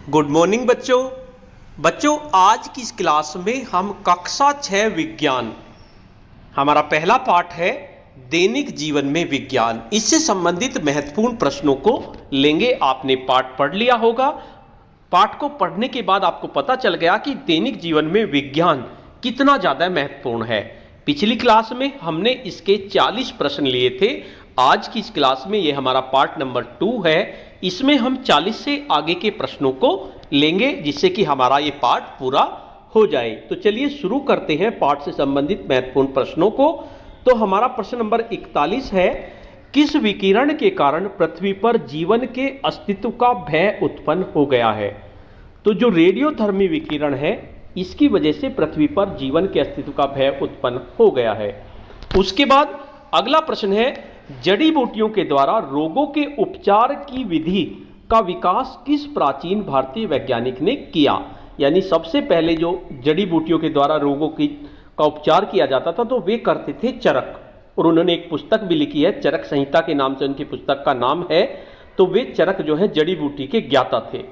Good morning बच्चों। बच्चों आज की इस क्लास में हम कक्षा 6 विज्ञान, हमारा पहला पाठ है दैनिक जीवन में विज्ञान। इससे संबंधित महत्वपूर्ण प्रश्नों को लेंगे। आपने पाठ पढ़ लिया होगा। पाठ को पढ़ने के बाद आपको पता चल गया कि दैनिक जीवन में विज्ञान कितना ज़्यादा महत्वपूर्ण है। पिछली क्लास में हमने इसके 40 प्रश्न लिए थे। आज की इस क्लास में ये हमारा पार्ट नंबर 2 है। इसमें हम 40 से आगे के प्रश्नों को लेंगे जिससे कि हमारा ये पाठ पूरा हो जाए। तो चलिए शुरू करते हैं पाठ से संबंधित महत्वपूर्ण प्रश्नों को। तो हमारा प्रश्न नंबर 41 है, किस विकिरण के कारण पृथ्वी पर जीवन के अस्तित्व का भय उत्पन्न हो गया है? तो जो रेडियोधर्मी विकिरण है इसकी वजह से पृथ्वी पर जीवन के अस्तित्व का भय उत्पन्न हो गया है। उसके बाद अगला प्रश्न है, जड़ी बूटियों के द्वारा रोगों के उपचार की विधि का विकास किस प्राचीन भारतीय वैज्ञानिक ने किया? यानी सबसे पहले जो जड़ी बूटियों के द्वारा रोगों का उपचार किया जाता था तो वे करते थे चरक, और उन्होंने एक पुस्तक भी लिखी है, चरक संहिता के नाम से उनकी पुस्तक का नाम है। तो वे चरक जो है जड़ी बूटी के ज्ञाता थे।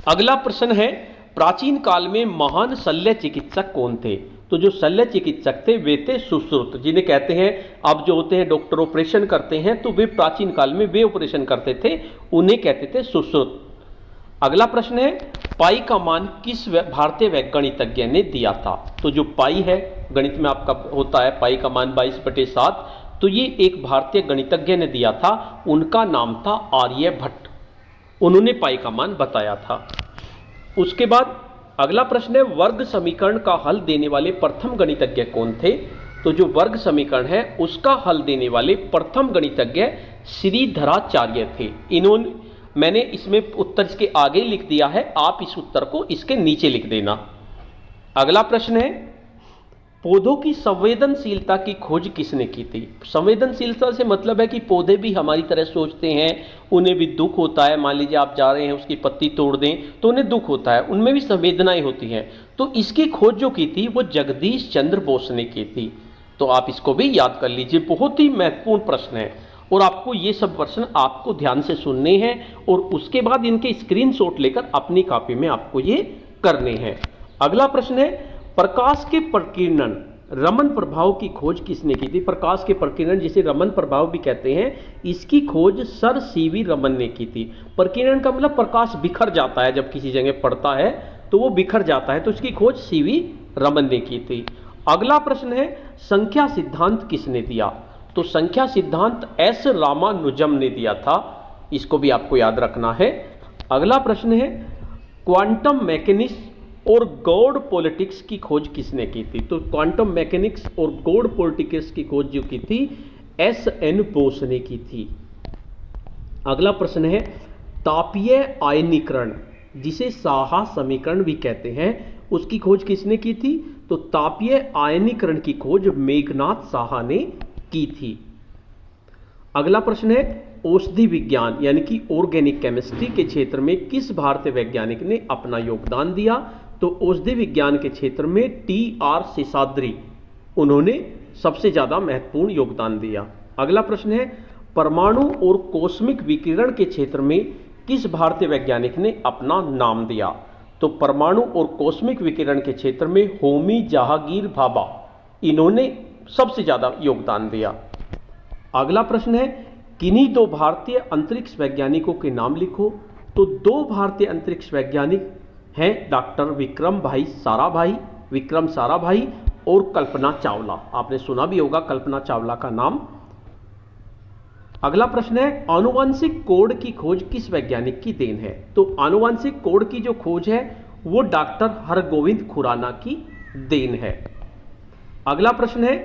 अगला प्रश्न है, प्राचीन काल में महान शल्य चिकित्सक कौन थे? तो जो शल्य चिकित्सक थे वे थे सुश्रुत, जिन्हें कहते हैं अब जो होते हैं डॉक्टर ऑपरेशन करते हैं, तो वे प्राचीन काल में वे ऑपरेशन करते थे, उन्हें कहते थे सुश्रुत। अगला प्रश्न है, पाई का मान किस भारतीय वैज्ञानिकज्ञ ने दिया था? तो जो पाई है गणित में आपका होता है पाई का मान 22/7, तो ये एक भारतीय गणितज्ञ ने दिया था, उनका नाम था आर्यभट्ट। उन्होंने पाई का मान बताया था। उसके बाद अगला प्रश्न है, वर्ग समीकरण का हल देने वाले प्रथम गणितज्ञ कौन थे? तो जो वर्ग समीकरण है उसका हल देने वाले प्रथम गणितज्ञ श्रीधराचार्य थे। इन्होंने, मैंने इसमें उत्तर इसके आगे लिख दिया है, आप इस उत्तर को इसके नीचे लिख देना। अगला प्रश्न है, पौधों की संवेदनशीलता की खोज किसने की थी? संवेदनशीलता से मतलब है कि पौधे भी हमारी तरह सोचते हैं, उन्हें भी दुख होता है। मान लीजिए आप जा रहे हैं उसकी पत्ती तोड़ दें तो उन्हें दुख होता है, उनमें भी संवेदनाएं होती हैं। तो इसकी खोज जो की थी वो जगदीश चंद्र बोस ने की थी। तो आप इसको भी याद कर लीजिए, बहुत ही महत्वपूर्ण प्रश्न है और आपको ये सब प्रश्न आपको ध्यान से सुनने हैं और उसके बाद इनके स्क्रीनशॉट लेकर अपनी कॉपी में आपको ये करने हैं। अगला प्रश्न है, प्रकाश के प्रकीर्णन रमन प्रभाव की खोज किसने की थी? प्रकाश के प्रकीर्णन जिसे रमन प्रभाव भी कहते हैं, इसकी खोज सर सीवी रमन ने की थी। प्रकीर्णन का मतलब प्रकाश बिखर जाता है, जब किसी जगह पड़ता है तो वो बिखर जाता है, तो इसकी खोज सीवी रमन ने की थी। अगला प्रश्न है, संख्या सिद्धांत किसने दिया? तो संख्या सिद्धांत एस रामानुजम ने दिया था, इसको भी आपको याद रखना है। अगला प्रश्न है, क्वांटम मैकेनिक्स और गॉड पॉलिटिक्स की खोज किसने की थी? तो क्वांटम मैकेनिक्स और गॉड पॉलिटिक्स की खोज जो की थी एस.एन. बोस ने की थी। अगला प्रश्न है, तापीय आयनीकरण जिसे साहा समीकरण भी कहते हैं, उसकी खोज किसने की थी? तो तापीय आयनीकरण की खोज मेघनाथ साहा ने की थी। अगला प्रश्न है, औषधि विज्ञान यानी कि ऑर्गेनिक केमिस्ट्री के क्षेत्र में किस भारतीय वैज्ञानिक ने अपना योगदान दिया? तो औषधि विज्ञान के क्षेत्र में टी.आर. शेषाद्री, उन्होंने सबसे ज्यादा महत्वपूर्ण योगदान दिया। अगला प्रश्न है, परमाणु और कॉस्मिक विकिरण के क्षेत्र में किस भारतीय वैज्ञानिक ने अपना नाम दिया? तो परमाणु और कॉस्मिक विकिरण के क्षेत्र में होमी जहांगीर भाभा, इन्होंने सबसे ज्यादा योगदान दिया। अगला प्रश्न है, किन्हीं दो भारतीय अंतरिक्ष वैज्ञानिकों के नाम लिखो। तो दो भारतीय अंतरिक्ष वैज्ञानिक हैं डॉक्टर विक्रम साराभाई और कल्पना चावला। आपने सुना भी होगा कल्पना चावला का नाम। अगला प्रश्न है, आनुवंशिक कोड की खोज किस वैज्ञानिक की देन है? तो आनुवंशिक कोड की जो खोज है वो डॉक्टर हरगोविंद खुराना की देन है। अगला प्रश्न है,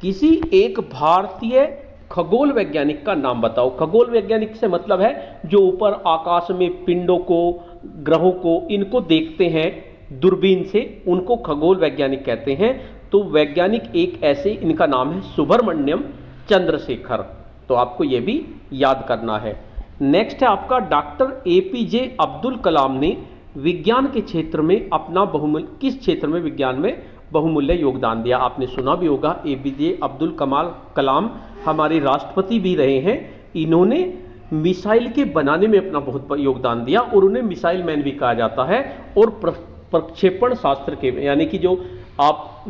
किसी एक भारतीय खगोल वैज्ञानिक का नाम बताओ। खगोल वैज्ञानिक से मतलब है जो ऊपर आकाश में पिंडों को, ग्रहों को, इनको देखते हैं दूरबीन से, उनको खगोल वैज्ञानिक कहते हैं। तो वैज्ञानिक एक ऐसे, इनका नाम है सुब्रमण्यम चंद्रशेखर। तो आपको यह भी याद करना है। नेक्स्ट है आपका, डॉक्टर एपीजे अब्दुल कलाम ने विज्ञान के क्षेत्र में अपना बहुमूल्य, किस क्षेत्र में विज्ञान में बहुमूल्य योगदान दिया? आपने सुना भी होगा एपीजे अब्दुल कलाम हमारे राष्ट्रपति भी रहे हैं। इन्होंने मिसाइल के बनाने में अपना बहुत योगदान दिया और उन्हें मिसाइल मैन भी कहा जाता है। और प्रक्षेपण शास्त्र के, यानी कि जो आप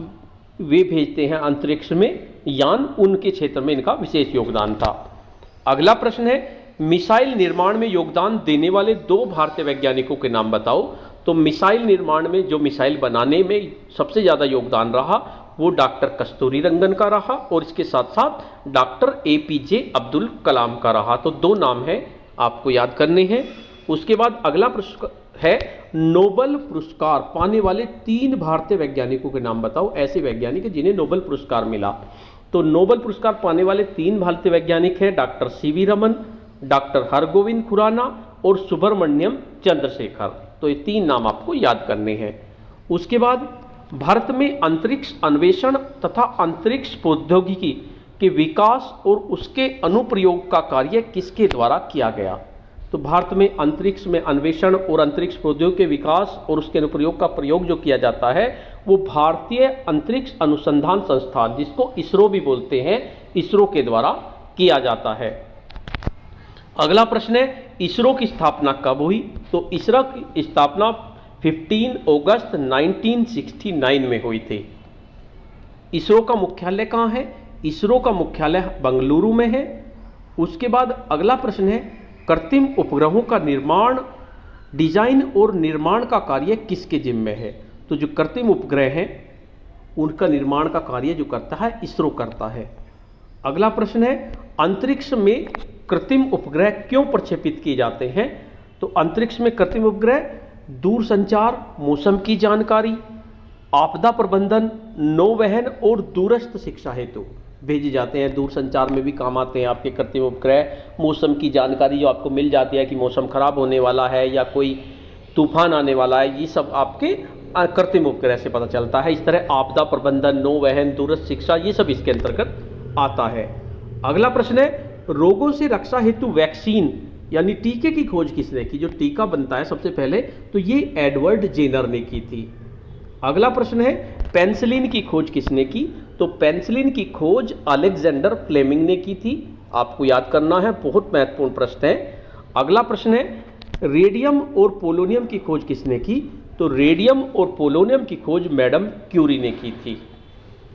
वे भेजते हैं अंतरिक्ष में यान, उनके क्षेत्र में इनका विशेष योगदान था। अगला प्रश्न है, मिसाइल निर्माण में योगदान देने वाले 2 भारतीय वैज्ञानिकों के नाम बताओ। तो मिसाइल निर्माण में, जो मिसाइल बनाने में सबसे ज़्यादा योगदान रहा, वो डॉक्टर कस्तूरीरंगन का रहा और इसके साथ साथ डॉक्टर APJ अब्दुल कलाम का रहा। तो 2 नाम हैं, आपको याद करने हैं। उसके बाद अगला प्रश्न है, नोबेल पुरस्कार पाने वाले 3 भारतीय वैज्ञानिकों के नाम बताओ। ऐसे वैज्ञानिक हैं जिन्हें नोबेल पुरस्कार मिला। तो नोबेल पुरस्कार पाने वाले 3 भारतीय वैज्ञानिक हैं डॉक्टर CV रमन, डॉक्टर हरगोविंद खुराना और सुब्रमण्यम चंद्रशेखर। तो ये 3 नाम आपको याद करने हैं। उसके बाद भारत में अंतरिक्ष अन्वेषण तथा अंतरिक्ष प्रौद्योगिकी के विकास और उसके अनुप्रयोग का कार्य किसके द्वारा किया गया। तो भारत में अंतरिक्ष में अन्वेषण और अंतरिक्ष प्रौद्योगिकी के विकास और उसके अनुप्रयोग का प्रयोग जो किया जाता है, वो भारतीय अंतरिक्ष अनुसंधान संस्थान, जिसको ISRO भी बोलते हैं, ISRO के द्वारा किया जाता है। अगला प्रश्न है, ISRO की स्थापना कब हुई। तो ISRO की स्थापना 15 अगस्त 1969 में हुई थी। ISRO का मुख्यालय कहाँ है। ISRO का मुख्यालय बंगलुरु में है। उसके बाद अगला प्रश्न है, कृत्रिम उपग्रहों का निर्माण, डिजाइन और निर्माण का कार्य किसके जिम्मे है। तो जो कृत्रिम उपग्रह हैं उनका निर्माण का कार्य जो करता है ISRO करता है। अगला प्रश्न है, अंतरिक्ष में कृत्रिम उपग्रह क्यों प्रक्षेपित किए जाते हैं। तो अंतरिक्ष में कृत्रिम उपग्रह दूरसंचार, मौसम की जानकारी, आपदा प्रबंधन, नौवहन और दूरस्थ शिक्षा हेतु भेजे जाते हैं। दूरसंचार में भी काम आते हैं आपके कृत्रिम उपग्रह। मौसम की जानकारी जो आपको मिल जाती है कि मौसम खराब होने वाला है या कोई तूफान आने वाला है, ये सब आपके कृत्रिम उपग्रह से पता चलता है। इस तरह आपदा प्रबंधन, नौवहन, दूरस्थ शिक्षा, ये सब इसके अंतर्गत आता है। अगला प्रश्न है, रोगों से रक्षा हेतु वैक्सीन यानी टीके की खोज किसने की। जो टीका बनता है सबसे पहले, तो ये एडवर्ड जेनर ने की थी। अगला प्रश्न है, पेनिसिलिन की खोज किसने की। तो पेनिसिलिन की खोज अलेक्जेंडर फ्लेमिंग ने की थी। आपको याद करना है, बहुत महत्वपूर्ण प्रश्न है। अगला प्रश्न है, रेडियम और पोलोनियम की खोज किसने की। तो रेडियम और पोलोनियम की खोज मैडम क्यूरी ने की थी।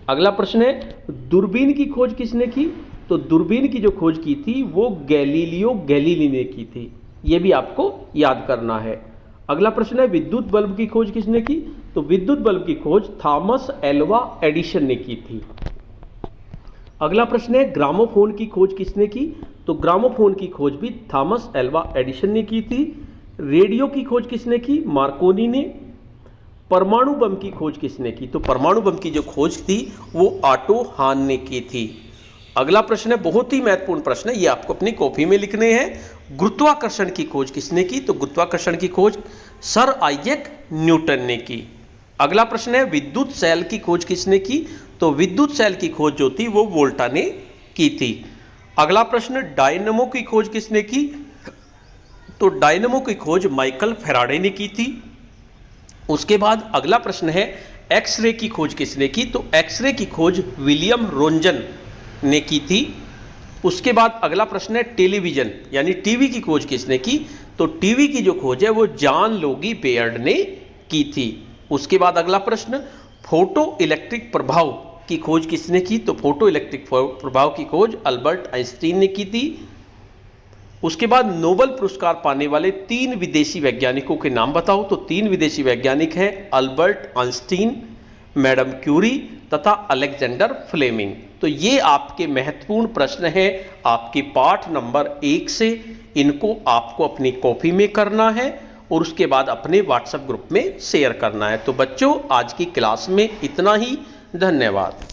अगला प्रश्न है, दूरबीन की खोज किसने की। तो दूरबीन की जो खोज की थी वो गैलीलियो गैलीली ने की थी। ये भी आपको याद करना है। अगला प्रश्न है, विद्युत बल्ब की खोज किसने की। तो विद्युत बल्ब की खोज थॉमस एल्वा एडिसन ने की थी। अगला प्रश्न है, ग्रामोफोन की खोज किसने की। तो ग्रामोफोन की खोज भी थॉमस एल्वा एडिसन ने की थी। रेडियो की खोज किसने की। मार्कोनी ने। परमाणु बम की खोज किसने की। तो परमाणु बम की जो खोज थी वो ऑटो हान ने की थी। अगला प्रश्न है, बहुत ही महत्वपूर्ण प्रश्न है, ये आपको अपनी कॉपी में लिखने हैं। गुरुत्वाकर्षण की खोज किसने की। तो गुरुत्वाकर्षण की खोज सर आइजैक न्यूटन ने की। अगला प्रश्न है, विद्युत सेल की खोज किसने की। तो विद्युत सेल की खोज जो थी वो वोल्टा ने की थी। अगला प्रश्न, डायनमो की खोज किसने की। तो डायनमो की खोज माइकल फैराडे ने की थी। उसके बाद अगला प्रश्न है, एक्सरे की खोज किसने की। तो एक्सरे की खोज विलियम रोंजन ने की थी। उसके बाद अगला प्रश्न है, टेलीविजन यानी टीवी की खोज किसने की। तो टीवी की जो खोज है वो जॉन लोगी बेयर्ड ने की थी। उसके बाद अगला प्रश्न, फोटो इलेक्ट्रिक प्रभाव की खोज किसने की। तो फोटो इलेक्ट्रिक प्रभाव की खोज अल्बर्ट आइंस्टीन ने की थी। उसके बाद नोबेल पुरस्कार पाने वाले 3 विदेशी वैज्ञानिकों के नाम बताओ। तो 3 विदेशी वैज्ञानिक हैं, अल्बर्ट आइंस्टीन, मैडम क्यूरी तथा अलेक्जेंडर फ्लेमिंग। तो ये आपके महत्वपूर्ण प्रश्न हैं आपके पाठ नंबर 1 से। इनको आपको अपनी कॉपी में करना है और उसके बाद अपने व्हाट्सएप ग्रुप में शेयर करना है। तो बच्चों, आज की क्लास में इतना ही। धन्यवाद।